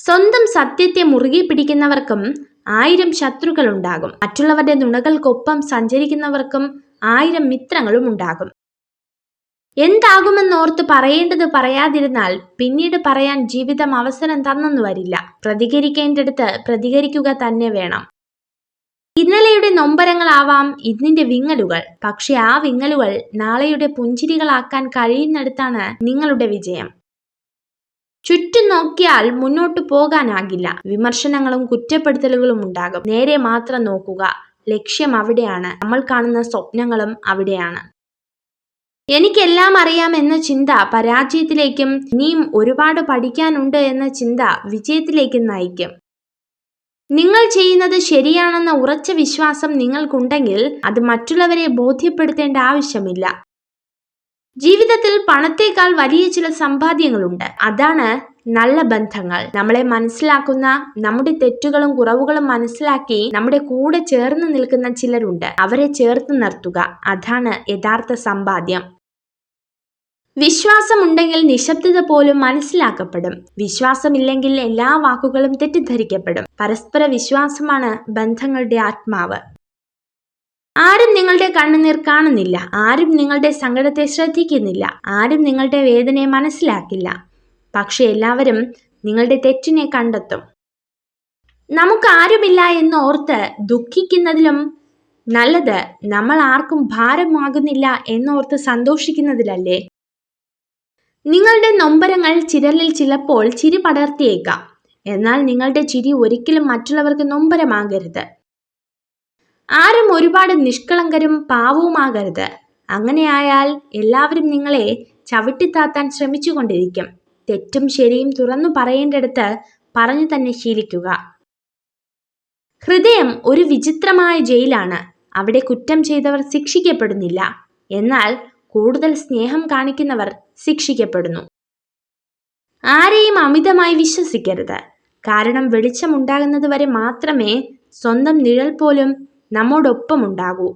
സ്വന്തം സത്യത്തെ മുറുകെ പിടിക്കുന്നവർക്കും 1000 ശത്രുക്കളുണ്ടാകും. മറ്റുള്ളവരുടെ നുണകൾക്കൊപ്പം സഞ്ചരിക്കുന്നവർക്കും 1000 മിത്രങ്ങളും ഉണ്ടാകും. എന്താകുമെന്നോർത്ത് പറയേണ്ടത് പറയാതിരുന്നാൽ പിന്നീട് പറയാൻ ജീവിതം അവസരം തന്നെന്ന് വരില്ല. പ്രതികരിക്കേണ്ടടുത്ത് പ്രതികരിക്കുക തന്നെ വേണം. ഇന്നലെയുടെ നൊമ്പരങ്ങളാവാം ഇന്നിന്റെ വിങ്ങലുകൾ. പക്ഷെ ആ വിങ്ങലുകൾ നാളെയുടെ പുഞ്ചിരികളാക്കാൻ കഴിയുന്നിടത്താണ് നിങ്ങളുടെ വിജയം. ചുറ്റും നോക്കിയാൽ മുന്നോട്ടു പോകാനാകില്ല. വിമർശനങ്ങളും കുറ്റപ്പെടുത്തലുകളും ഉണ്ടാകും. നേരെ മാത്രം നോക്കുക. ലക്ഷ്യം അവിടെയാണ്. നമ്മൾ കാണുന്ന സ്വപ്നങ്ങളും അവിടെയാണ്. എനിക്കെല്ലാം അറിയാം എന്ന ചിന്ത പരാജയത്തിലേക്കും ഇനിയും ഒരുപാട് പഠിക്കാനുണ്ട് എന്ന ചിന്ത വിജയത്തിലേക്കും നയിക്കും. നിങ്ങൾ ചെയ്യുന്നത് ശരിയാണെന്ന ഉറച്ച വിശ്വാസം നിങ്ങൾക്കുണ്ടെങ്കിൽ അത് മറ്റുള്ളവരെ ബോധ്യപ്പെടുത്തേണ്ട ആവശ്യമില്ല. ജീവിതത്തിൽ പണത്തേക്കാൾ വലിയ ചില സമ്പാദ്യങ്ങളുണ്ട്. അതാണ് നല്ല ബന്ധങ്ങൾ. നമ്മളെ മനസ്സിലാക്കുന്ന, നമ്മുടെ തെറ്റുകളും കുറവുകളും മനസ്സിലാക്കി നമ്മുടെ കൂടെ ചേർന്ന് നിൽക്കുന്ന ചിലരുണ്ട്. അവരെ ചേർത്ത് നിർത്തുക. അതാണ് യഥാർത്ഥ സമ്പാദ്യം. വിശ്വാസമുണ്ടെങ്കിൽ നിശബ്ദത പോലും മനസ്സിലാക്കപ്പെടും. വിശ്വാസമില്ലെങ്കിൽ എല്ലാ വാക്കുകളും തെറ്റിദ്ധരിക്കപ്പെടും. പരസ്പര വിശ്വാസമാണ് ബന്ധങ്ങളുടെ ആത്മാവ്. ആരും നിങ്ങളുടെ കണ്ണുനീർ കാണുന്നില്ല. ആരും നിങ്ങളുടെ സങ്കടത്തെ ശ്രദ്ധിക്കുന്നില്ല. ആരും നിങ്ങളുടെ വേദനയെ മനസ്സിലാക്കില്ല. പക്ഷെ എല്ലാവരും നിങ്ങളുടെ തെറ്റിനെ കണ്ടെത്തും. നമുക്ക് ആരുമില്ല എന്ന് ഓർത്ത് ദുഃഖിക്കുന്നതിലും നല്ലത് നമ്മൾ ആർക്കും ഭാരമാകുന്നില്ല എന്നോർത്ത് സന്തോഷിക്കുന്നതിലല്ലേ. നിങ്ങളുടെ നൊമ്പരങ്ങൾ ചിരലിൽ ചിലപ്പോൾ ചിരി പടർത്തിയേക്കാം. എന്നാൽ നിങ്ങളുടെ ചിരി ഒരിക്കലും മറ്റുള്ളവർക്ക് നൊമ്പരമാകരുത്. ആരും ഒരുപാട് നിഷ്കളങ്കരും പാവവുമാകരുത്. അങ്ങനെയായാൽ എല്ലാവരും നിങ്ങളെ ചവിട്ടിത്താത്താൻ ശ്രമിച്ചുകൊണ്ടിരിക്കും. തെറ്റും ശരിയും തുറന്നു പറയേണ്ടടുത്ത് പറഞ്ഞു തന്നെ ശീലിക്കുക. ഹൃദയം ഒരു വിചിത്രമായ ജയിലാണ്. അവിടെ കുറ്റം ചെയ്തവർ ശിക്ഷിക്കപ്പെടുന്നില്ല. എന്നാൽ കൂടുതൽ സ്നേഹം കാണിക്കുന്നവർ ശിക്ഷിക്കപ്പെടുന്നു. ആരെയും അമിതമായി വിശ്വസിക്കരുത്. കാരണം വെളിച്ചമുണ്ടാകുന്നത് വരെ മാത്രമേ സ്വന്തം നിഴൽ പോലും നമ്മോടൊപ്പം ഉണ്ടാകൂ.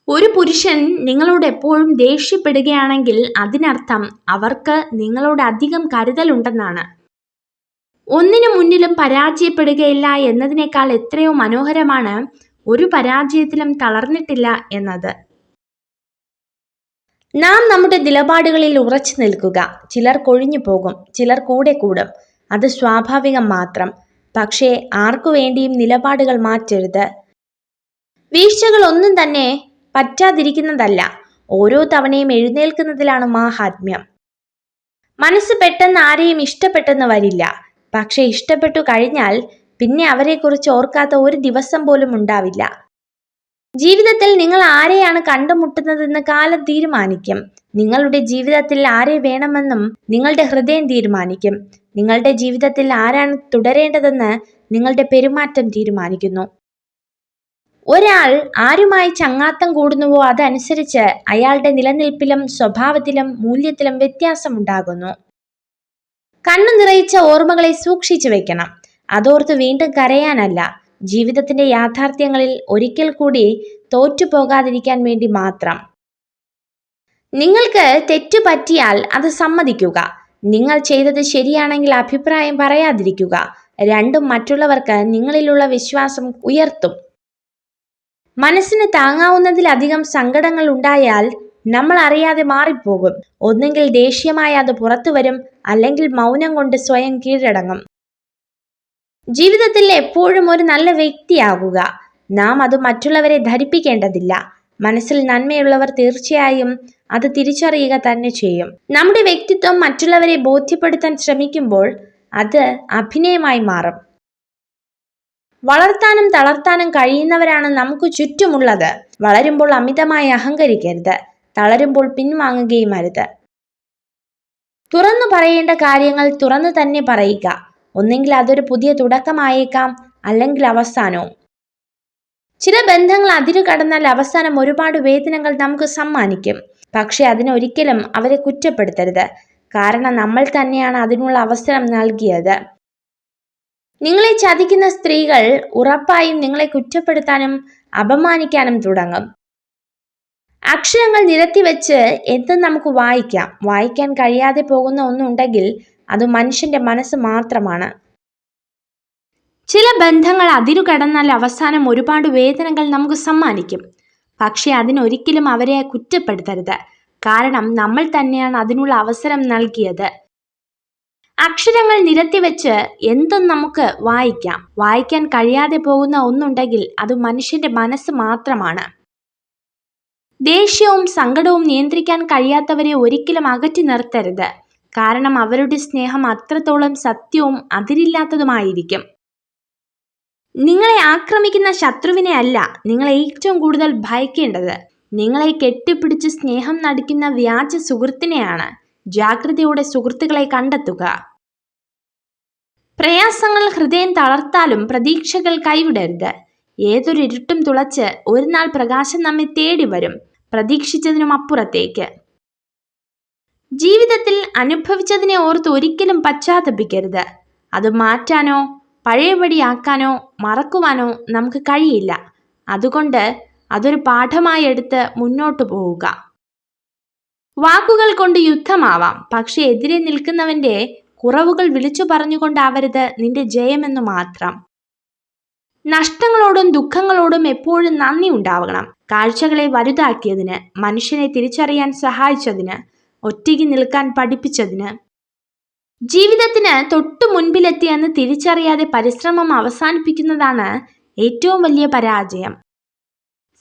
ഒരു പുരുഷൻ നിങ്ങളോട് എപ്പോഴും ദേഷ്യപ്പെടുകയാണെങ്കിൽ അതിനർത്ഥം അവർക്ക് നിങ്ങളോട് അധികം കരുതലുണ്ടെന്നാണ്. ഒന്നിനു മുന്നിലും പരാജയപ്പെടുകയില്ല എന്നതിനേക്കാൾ എത്രയോ മനോഹരമാണ് ഒരു പരാജയത്തിലും തളർന്നിട്ടില്ല എന്നത്. നാം നമ്മുടെ നിലപാടുകളിൽ ഉറച്ചു നിൽക്കുക. ചിലർ കൊഴിഞ്ഞു പോകും, ചിലർ കൂടെ കൂടും. അത് സ്വാഭാവികം മാത്രം. പക്ഷേ ആർക്കു വേണ്ടിയും നിലപാടുകൾ മാറ്റരുത്. വീഴ്ചകൾ ഒന്നും തന്നെ പറ്റാതിരിക്കുന്നതല്ല. ഓരോ തവണയും എഴുന്നേൽക്കുന്നതിലാണ് മാഹാത്മ്യം. മനസ്സ് പെട്ടെന്ന് ആരെയും ഇഷ്ടപ്പെട്ടെന്ന് വരില്ല. പക്ഷെ ഇഷ്ടപ്പെട്ടു കഴിഞ്ഞാൽ പിന്നെ അവരെക്കുറിച്ച് ഓർക്കാത്ത ഒരു ദിവസം പോലും ഉണ്ടാവില്ല. ജീവിതത്തിൽ നിങ്ങൾ ആരെയാണ് കണ്ടുമുട്ടുന്നതെന്ന് കാലം തീരുമാനിക്കും. നിങ്ങളുടെ ജീവിതത്തിൽ ആരെ വേണമെന്നും നിങ്ങളുടെ ഹൃദയം തീരുമാനിക്കും. നിങ്ങളുടെ ജീവിതത്തിൽ ആരാണ് തുടരേണ്ടതെന്ന് നിങ്ങളുടെ പെരുമാറ്റം തീരുമാനിക്കുന്നു. ഒരാൾ ആരുമായി ചങ്ങാത്തം കൂടുന്നുവോ അതനുസരിച്ച് അയാളുടെ നിലനിൽപ്പിലും സ്വഭാവത്തിലും മൂല്യത്തിലും വ്യത്യാസമുണ്ടാകുന്നു. കണ്ണു നിറയിച്ച ഓർമ്മകളെ സൂക്ഷിച്ചു വെക്കണം. അതോർത്ത് വീണ്ടും കരയാനല്ല. ജീവിതത്തിന്റെ യാഥാർത്ഥ്യങ്ങളിൽ ഒരിക്കൽ കൂടി തോറ്റുപോകാതിരിക്കാൻ വേണ്ടി മാത്രം. നിങ്ങൾക്ക് തെറ്റു പറ്റിയാൽ അത് സമ്മതിക്കുക. നിങ്ങൾ ചെയ്തത് ശരിയാണെങ്കിൽ അഭിപ്രായം പറയാതിരിക്കുക. രണ്ടും മറ്റുള്ളവർക്ക് നിങ്ങളിലുള്ള വിശ്വാസം ഉയർത്തും. മനസ്സിന് താങ്ങാവുന്നതിലധികം സങ്കടങ്ങൾ ഉണ്ടായാൽ നമ്മൾ അറിയാതെ മാറിപ്പോകും. ഒന്നെങ്കിൽ ദേഷ്യമായി അത് പുറത്തു വരും, അല്ലെങ്കിൽ മൗനം കൊണ്ട് സ്വയം കീഴടങ്ങും. ജീവിതത്തിൽ എപ്പോഴും ഒരു നല്ല വ്യക്തിയാകുക. നാം അത് മറ്റുള്ളവരെ ധരിപ്പിക്കേണ്ടതില്ല. മനസ്സിൽ നന്മയുള്ളവർ തീർച്ചയായും അത് തിരിച്ചറിയുക തന്നെ ചെയ്യും. നമ്മുടെ വ്യക്തിത്വം മറ്റുള്ളവരെ ബോധ്യപ്പെടുത്താൻ ശ്രമിക്കുമ്പോൾ അത് അഭിനയമായി മാറും. വളർത്താനും തളർത്താനും കഴിയുന്നവരാണ് നമുക്ക് ചുറ്റുമുള്ളത്. വളരുമ്പോൾ അമിതമായി അഹങ്കരിക്കരുത്. തളരുമ്പോൾ പിൻവാങ്ങുകയും അരുത്. തുറന്നു പറയേണ്ട കാര്യങ്ങൾ തുറന്നു തന്നെ പറയുക. ഒന്നെങ്കിൽ അതൊരു പുതിയ തുടക്കമായേക്കാം, അല്ലെങ്കിൽ അവസാനവും. ചില ബന്ധങ്ങൾ അതിരു കടന്നാൽ അവസാനം ഒരുപാട് വേദനകൾ നമുക്ക് സമ്മാനിക്കും. പക്ഷെ അതിനൊരിക്കലും അവരെ കുറ്റപ്പെടുത്തരുത്. കാരണം നമ്മൾ തന്നെയാണ് അതിനുള്ള അവസരം നൽകിയത്. നിങ്ങളെ ചതിക്കുന്ന സ്ത്രീകൾ ഉറപ്പായും നിങ്ങളെ കുറ്റപ്പെടുത്താനും അപമാനിക്കാനും തുടങ്ങും. അക്ഷരങ്ങൾ നിരത്തി വെച്ച് എന്തും നമുക്ക് വായിക്കാം. വായിക്കാൻ കഴിയാതെ പോകുന്ന ഒന്നുണ്ടെങ്കിൽ അത് മനുഷ്യന്റെ മനസ്സ് മാത്രമാണ്. ചില ബന്ധങ്ങൾ അതിരു കടന്നാൽ അവസാനം ഒരുപാട് വേദനകൾ നമുക്ക് സമ്മാനിക്കും. പക്ഷെ അതിനൊരിക്കലും അവരെ കുറ്റപ്പെടുത്തരുത്. കാരണം നമ്മൾ തന്നെയാണ് അതിനുള്ള അവസരം നൽകിയത്. അക്ഷരങ്ങൾ നിരത്തിവെച്ച് എന്തും നമുക്ക് വായിക്കാം. വായിക്കാൻ കഴിയാതെ പോകുന്ന ഒന്നുണ്ടെങ്കിൽ അത് മനുഷ്യന്റെ മനസ്സ് മാത്രമാണ്. ദേഷ്യവും സങ്കടവും നിയന്ത്രിക്കാൻ കഴിയാത്തവരെ ഒരിക്കലും അകറ്റി നിർത്തരുത്. കാരണം അവരുടെ സ്നേഹം അത്രത്തോളം സത്യവും അതിരില്ലാത്തതുമായിരിക്കും. നിങ്ങളെ ആക്രമിക്കുന്ന ശത്രുവിനെ അല്ല നിങ്ങൾ ഏറ്റവും കൂടുതൽ ഭയക്കേണ്ടത്. നിങ്ങളെ കെട്ടിപ്പിടിച്ച് സ്നേഹം നടിക്കുന്ന വ്യാജ സുഹൃത്തിനെയാണ്. ജാഗ്രതയോടെ സുഹൃത്തുക്കളെ കണ്ടെത്തുക. പ്രയാസങ്ങൾ ഹൃദയം തളർത്താലും പ്രതീക്ഷകൾ കൈവിടരുത്. ഏതൊരു ഇരുട്ടും തുളച്ച് ഒരു നാൾ പ്രകാശം നമ്മെ തേടി വരും, പ്രതീക്ഷിച്ചതിനും അപ്പുറത്തേക്ക്. ജീവിതത്തിൽ അനുഭവിച്ചതിനെ ഓർത്ത് ഒരിക്കലും പശ്ചാത്തപിക്കരുത്. അത് മാറ്റാനോ പഴയപടിയാക്കാനോ മറക്കുവാനോ നമുക്ക് കഴിയില്ല. അതുകൊണ്ട് അതൊരു പാഠമായി എടുത്ത് മുന്നോട്ടു പോവുക. വാക്കുകൾ കൊണ്ട് യുദ്ധമാവാം, പക്ഷെ എതിരെ നിൽക്കുന്നവന്റെ കുറവുകൾ വിളിച്ചു പറഞ്ഞുകൊണ്ടാവരുത് നിന്റെ ജയമെന്നു മാത്രം. നഷ്ടങ്ങളോടും ദുഃഖങ്ങളോടും എപ്പോഴും നന്ദി ഉണ്ടാവണം. കാഴ്ചകളെ വലുതാക്കിയതിന്, മനുഷ്യനെ തിരിച്ചറിയാൻ സഹായിച്ചതിന്, ഒറ്റയ്ക്ക് നിൽക്കാൻ പഠിപ്പിച്ചതിന്. ജീവിതത്തിന് തൊട്ടു മുൻപിലെത്തിയെന്ന് തിരിച്ചറിയാതെ പരിശ്രമം അവസാനിപ്പിക്കുന്നതാണ് ഏറ്റവും വലിയ പരാജയം.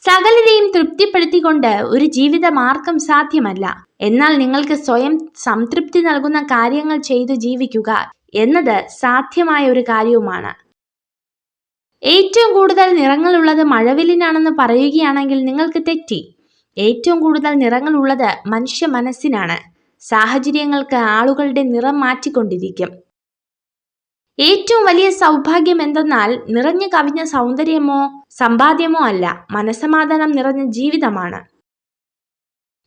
സകലരെയും തൃപ്തിപ്പെടുത്തിക്കൊണ്ട് ഒരു ജീവിതമാർഗം സാധ്യമല്ല. എന്നാൽ നിങ്ങൾക്ക് സ്വയം സംതൃപ്തി നൽകുന്ന കാര്യങ്ങൾ ചെയ്തു ജീവിക്കുക എന്നത് സാധ്യമായ ഒരു കാര്യവുമാണ്. ഏറ്റവും കൂടുതൽ നിറങ്ങളുള്ളത് മഴവില്ലിനാണെന്ന് പറയുകയാണെങ്കിൽ നിങ്ങൾക്ക് തെറ്റി. ഏറ്റവും കൂടുതൽ നിറങ്ങളുള്ളത് മനുഷ്യ മനസ്സിനാണ്. സാഹചര്യങ്ങൾക്ക് ആളുകളുടെ നിറം മാറ്റിക്കൊണ്ടിരിക്കും. ഏറ്റവും വലിയ സൗഭാഗ്യം എന്തെന്നാൽ നിറഞ്ഞു കവിഞ്ഞ സൗന്ദര്യമോ സമ്പാദ്യമോ അല്ല, മനസ്സമാധാനം നിറഞ്ഞ ജീവിതമാണ്.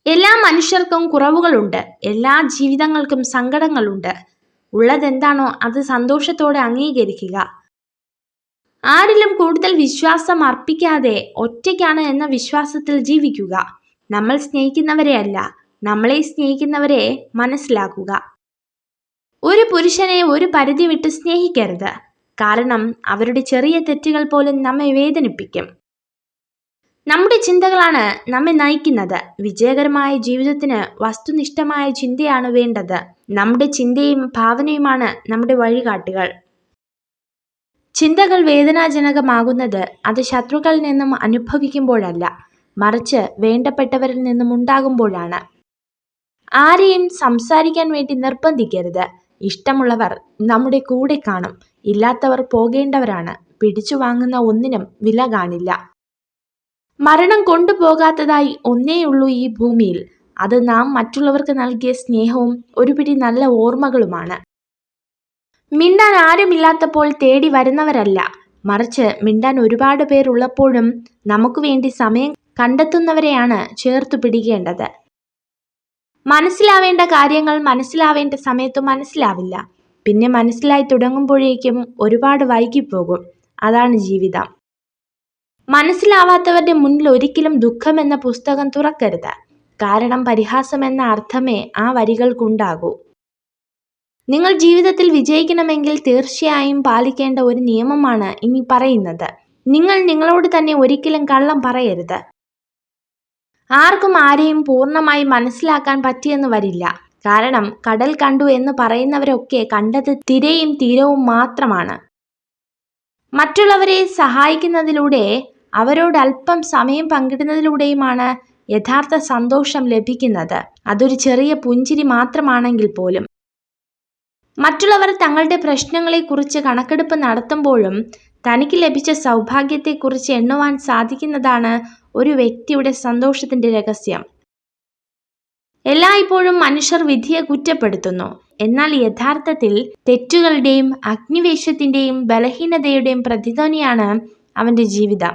എല്ലാ മനുഷ്യർക്കും കുറവുകളുണ്ട്. എല്ലാ ജീവിതങ്ങൾക്കും സങ്കടങ്ങളുണ്ട്. ഉള്ളതെന്താണോ അത് സന്തോഷത്തോടെ അംഗീകരിക്കുക. ആരിലും കൂടുതൽ വിശ്വാസം അർപ്പിക്കാതെ ഒറ്റയ്ക്കാണ് എന്ന വിശ്വാസത്തിൽ ജീവിക്കുക. നമ്മൾ സ്നേഹിക്കുന്നവരെ അല്ല, നമ്മളെ സ്നേഹിക്കുന്നവരെ മനസ്സിലാക്കുക. ഒരു പുരുഷനെ ഒരു പരിധി വിട്ട് സ്നേഹിക്കരുത്. കാരണം അവരുടെ ചെറിയ തെറ്റുകൾ പോലും നമ്മെ വേദനിപ്പിക്കും. നമ്മുടെ ചിന്തകളാണ് നമ്മെ നയിക്കുന്നത്. വിജയകരമായ ജീവിതത്തിന് വസ്തുനിഷ്ഠമായ ചിന്തയാണ് വേണ്ടത്. നമ്മുടെ ചിന്തയും ഭാവനയുമാണ് നമ്മുടെ വഴികാട്ടികൾ. ചിന്തകൾ വേദനാജനകമാകുന്നത് അത് ശത്രുക്കളിൽ നിന്നും അനുഭവിക്കുമ്പോഴല്ല, മറിച്ച് വേണ്ടപ്പെട്ടവരിൽ നിന്നും ഉണ്ടാകുമ്പോഴാണ്. ആരെയും സംസാരിക്കാൻ വേണ്ടി നിർബന്ധിക്കരുത്. ഇഷ്ടമുള്ളവർ നമ്മുടെ കൂടെ കാണും, ഇല്ലാത്തവർ പോകേണ്ടവരാണ്. പിടിച്ചു വാങ്ങുന്ന ഒന്നിനും വില കാണില്ല. മരണം കൊണ്ടുപോകാത്തതായി ഒന്നേയുള്ളൂ ഈ ഭൂമിയിൽ. അത് നാം മറ്റുള്ളവർക്ക് നൽകിയ സ്നേഹവും ഒരു പിടി നല്ല ഓർമ്മകളുമാണ്. മിണ്ടാൻ ആരുമില്ലാത്തപ്പോൾ തേടി വരുന്നവരല്ല, മറിച്ച് മിണ്ടാൻ ഒരുപാട് പേർ ഉള്ളപ്പോഴും നമുക്ക് വേണ്ടി സമയം കണ്ടെത്തുന്നവരെയാണ് ചേർത്തു പിടിക്കേണ്ടത്. മനസ്സിലാവേണ്ട കാര്യങ്ങൾ മനസ്സിലാവേണ്ട സമയത്ത് മനസ്സിലാവില്ല. പിന്നെ മനസ്സിലായി തുടങ്ങുമ്പോഴേക്കും ഒരുപാട് വൈകിപ്പോകും. അതാണ് ജീവിതം. മനസ്സിലാവാത്തവരുടെ മുന്നിൽ ഒരിക്കലും ദുഃഖം എന്ന പുസ്തകം തുറക്കരുത്. കാരണം പരിഹാസം എന്ന അർത്ഥമേ ആ വരികൾക്കുണ്ടാകൂ. നിങ്ങൾ ജീവിതത്തിൽ വിജയിക്കണമെങ്കിൽ തീർച്ചയായും പാലിക്കേണ്ട ഒരു നിയമമാണ് ഇനി പറയുന്നത്. നിങ്ങൾ നിങ്ങളോട് തന്നെ ഒരിക്കലും കള്ളം പറയരുത്. ആർക്കും ആരെയും പൂർണ്ണമായി മനസ്സിലാക്കാൻ പറ്റിയെന്ന് വരില്ല. കാരണം കടൽ കണ്ടു എന്ന് പറയുന്നവരൊക്കെ കണ്ടത് തിരയും തീരവും മാത്രമാണ്. മറ്റുള്ളവരെ സഹായിക്കുന്നതിലൂടെ അവരോട് അല്പം സമയം പങ്കിടുന്നതിലൂടെയുമാണ് യഥാർത്ഥ സന്തോഷം ലഭിക്കുന്നത്. അതൊരു ചെറിയ പുഞ്ചിരി മാത്രമാണെങ്കിൽ പോലും. മറ്റുള്ളവർ തങ്ങളുടെ പ്രശ്നങ്ങളെക്കുറിച്ച് കണക്കെടുപ്പ് നടത്തുമ്പോഴും തനിക്ക് ലഭിച്ച സൗഭാഗ്യത്തെക്കുറിച്ച് എണ്ണുവാൻ സാധിക്കുന്നതാണ് ഒരു വ്യക്തിയുടെ സന്തോഷത്തിന്റെ രഹസ്യം. എല്ലായ്പ്പോഴും മനുഷ്യർ വിധിയെ കുറ്റപ്പെടുത്തുന്നു. എന്നാൽ യഥാർത്ഥത്തിൽ തെറ്റുകളുടെയും അഗ്നിവേശത്തിന്റെയും ബലഹീനതയുടെയും പ്രതിധ്വനിയാണ് അവന്റെ ജീവിതം.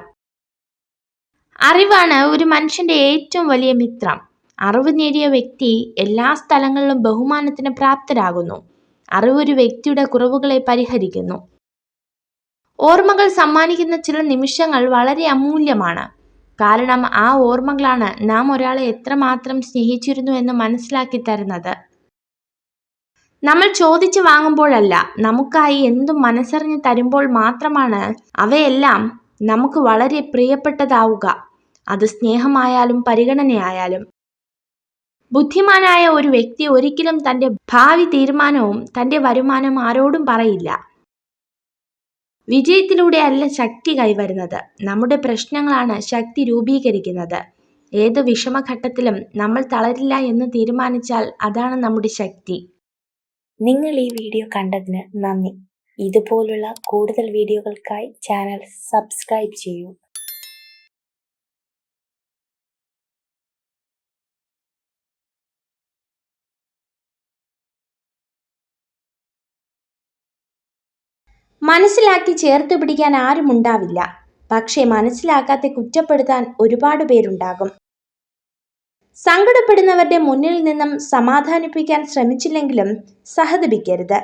അറിവാണ് ഒരു മനുഷ്യന്റെ ഏറ്റവും വലിയ മിത്രം. അറിവ് നേടിയ വ്യക്തി എല്ലാ സ്ഥലങ്ങളിലും ബഹുമാനത്തിന് പ്രാപ്തരാകുന്നു. അറിവ് ഒരു വ്യക്തിയുടെ കുറവുകളെ പരിഹരിക്കുന്നു. ഓർമ്മകൾ സമ്മാനിക്കുന്ന ചില നിമിഷങ്ങൾ വളരെ അമൂല്യമാണ്. കാരണം ആ ഓർമ്മകളാണ് നാം ഒരാളെ എത്രമാത്രം സ്നേഹിച്ചിരുന്നു എന്ന് മനസ്സിലാക്കി തരുന്നത്. നമ്മൾ ചോദിച്ചു വാങ്ങുമ്പോഴല്ല, നമുക്കായി എന്തും മനസ്സറിഞ്ഞ് തരുമ്പോൾ മാത്രമാണ് അവയെല്ലാം നമുക്ക് വളരെ പ്രിയപ്പെട്ടതാവുക. അത് സ്നേഹമായാലും പരിഗണനയായാലും. ബുദ്ധിമാനായ ഒരു വ്യക്തി ഒരിക്കലും തൻ്റെ ഭാവി തീരുമാനവും തൻ്റെ വരുമാനവും ആരോടും പറയില്ല. വിജയത്തിലൂടെ അല്ല ശക്തി കൈവരുന്നത്, നമ്മുടെ പ്രശ്നങ്ങളാണ് ശക്തി രൂപീകരിക്കുന്നത്. ഏത് വിഷമഘട്ടത്തിലും നമ്മൾ തളരില്ല എന്ന് തീരുമാനിച്ചാൽ അതാണ് നമ്മുടെ ശക്തി. നിങ്ങൾ ഈ വീഡിയോ കണ്ടതിന് നന്ദി. ഇതുപോലുള്ള കൂടുതൽ വീഡിയോകൾക്കായി ചാനൽ സബ്സ്ക്രൈബ് ചെയ്യൂ. മനസ്സിലാക്കി ചേർത്ത് പിടിക്കാൻ ആരും ഉണ്ടാവില്ല, പക്ഷേ മനസ്സിലാക്കാതെ കുറ്റപ്പെടുത്താൻ ഒരുപാട് പേരുണ്ടാകും. സങ്കടപ്പെടുന്നവരുടെ മുന്നിൽ നിന്നും സമാധാനിപ്പിക്കാൻ ശ്രമിച്ചില്ലെങ്കിലും സഹതപിക്കരുത്.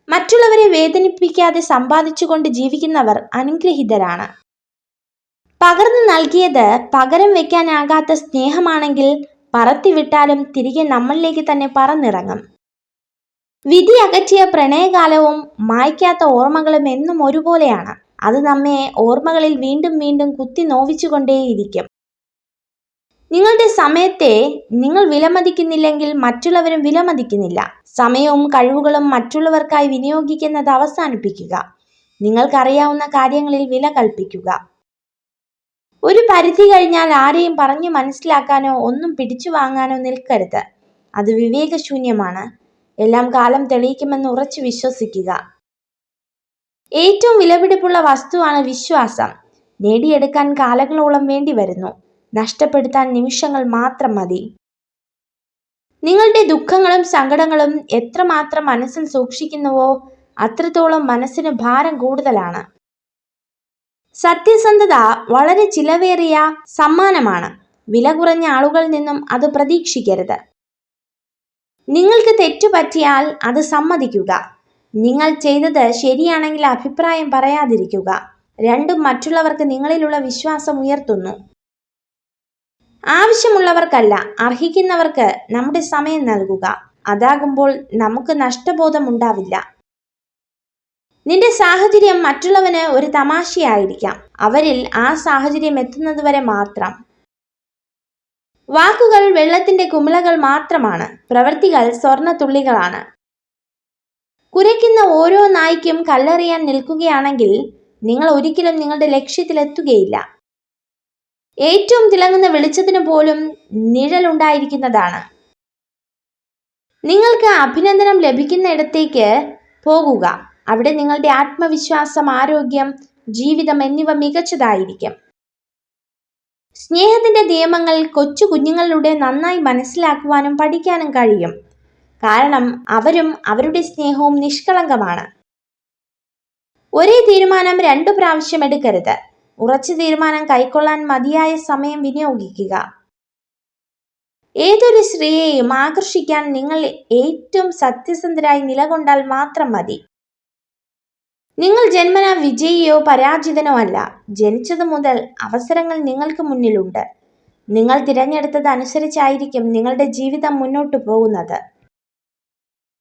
മറ്റുള്ളവരെ വേദനിപ്പിക്കാതെ സമ്പാദിച്ചുകൊണ്ട് ജീവിക്കുന്നവർ അനുഗ്രഹീതരാണ്. പകർന്നു നൽകിയത് പകരം വെക്കാനാകാത്ത സ്നേഹമാണെങ്കിൽ പറത്തിവിട്ടാലും തിരികെ നമ്മളിലേക്ക് തന്നെ പറന്നിറങ്ങും. വിധി അകറ്റിയ പ്രണയകാലവും മായ്ക്കാത്ത ഓർമ്മകളും എന്നും ഒരുപോലെയാണ്. അത് നമ്മെ ഓർമ്മകളിൽ വീണ്ടും വീണ്ടും കുത്തി നോവിച്ചുകൊണ്ടേയിരിക്കും. നിങ്ങളുടെ സമയത്തെ നിങ്ങൾ വിലമതിക്കുന്നില്ലെങ്കിൽ മറ്റുള്ളവരും വിലമതിക്കുന്നില്ല. സമയവും കഴിവുകളും മറ്റുള്ളവർക്കായി വിനിയോഗിക്കുന്നത് അവസാനിപ്പിക്കുക. നിങ്ങൾക്കറിയാവുന്ന കാര്യങ്ങളിൽ വില കൽപ്പിക്കുക. ഒരു പരിധി കഴിഞ്ഞാൽ ആരെയും പറഞ്ഞു മനസ്സിലാക്കാനോ ഒന്നും പിടിച്ചു വാങ്ങാനോ നിൽക്കരുത്. അത് വിവേകശൂന്യമാണ്. എല്ലാം കാലം തെളിയിക്കുമെന്ന് ഉറച്ചു വിശ്വസിക്കുക. ഏറ്റവും വിലപിടിപ്പുള്ള വസ്തുവാണ് വിശ്വാസം. നേടിയെടുക്കാൻ കാലങ്ങളോളം വേണ്ടി വരുന്നു, നഷ്ടപ്പെടുത്താൻ നിമിഷങ്ങൾ മാത്രം മതി. നിങ്ങളുടെ ദുഃഖങ്ങളും സങ്കടങ്ങളും എത്രമാത്രം മനസ്സിൽ സൂക്ഷിക്കുന്നുവോ അത്രത്തോളം മനസ്സിന് ഭാരം കൂടുതലാണ്. സത്യസന്ധത വളരെ ചിലവേറിയ സമ്മാനമാണ്. വില കുറഞ്ഞ ആളുകളിൽ നിന്നും അത് പ്രതീക്ഷിക്കരുത്. നിങ്ങൾക്ക് തെറ്റുപറ്റിയാൽ അത് സമ്മതിക്കുക. നിങ്ങൾ ചെയ്തത് ശരിയാണെങ്കിൽ അഭിപ്രായം പറയാതിരിക്കുക. രണ്ടും മറ്റുള്ളവർക്ക് നിങ്ങളിലുള്ള വിശ്വാസം ഉയർത്തുന്നു. ആവശ്യമുള്ളവർക്കല്ല, അർഹിക്കുന്നവർക്ക് നമ്മുടെ സമയം നൽകുക. അതാകുമ്പോൾ നമുക്ക് നഷ്ടബോധം ഉണ്ടാവില്ല. നിന്റെ സാഹചര്യം മറ്റുള്ളവന് ഒരു തമാശയായിരിക്കാം, അവരിൽ ആ സാഹചര്യം എത്തുന്നതുവരെ മാത്രം. വാക്കുകൾ വെള്ളത്തിന്റെ കുമിളകൾ മാത്രമാണ്, പ്രവൃത്തികൾ സ്വർണ്ണത്തുള്ളികളാണ്. കുരയ്ക്കുന്ന ഓരോ നായ്ക്കും കല്ലെറിയാൻ നിൽക്കുകയാണെങ്കിൽ നിങ്ങൾ ഒരിക്കലും നിങ്ങളുടെ ലക്ഷ്യത്തിലെത്തുകയില്ല. ഏറ്റവും തിളങ്ങുന്ന വെളിച്ചത്തിന് പോലും നിഴലുണ്ടായിരിക്കുന്നതാണ്. നിങ്ങൾക്ക് അഭിനന്ദനം ലഭിക്കുന്നിടത്തേക്ക് പോകുക. അവിടെ നിങ്ങളുടെ ആത്മവിശ്വാസം, ആരോഗ്യം, ജീവിതം എന്നിവ മികച്ചതായിരിക്കും. സ്നേഹത്തിന്റെ നിയമങ്ങൾ കൊച്ചു കുഞ്ഞുങ്ങളിലൂടെ നന്നായി മനസ്സിലാക്കുവാനും പഠിക്കാനും കഴിയും. കാരണം അവരും അവരുടെ സ്നേഹവും നിഷ്കളങ്കമാണ്. ഒരേ തീരുമാനം 2 പ്രാവശ്യം എടുക്കരുത്. ഉറച്ച തീരുമാനം കൈക്കൊള്ളാൻ മതിയായ സമയം വിനിയോഗിക്കുക. ഏതൊരു സ്ത്രീയെയും ആകർഷിക്കാൻ നിങ്ങൾ ഏറ്റവും സത്യസന്ധരായി നിലകൊണ്ടാൽ മാത്രം മതി. നിങ്ങൾ ജന്മനാ വിജയിയോ പരാജിതനോ അല്ല. ജനിച്ചതു മുതൽ അവസരങ്ങൾ നിങ്ങൾക്ക് മുന്നിലുണ്ട്. നിങ്ങൾ തിരഞ്ഞെടുത്തത് അനുസരിച്ചായിരിക്കും നിങ്ങളുടെ ജീവിതം മുന്നോട്ടു പോകുന്നത്.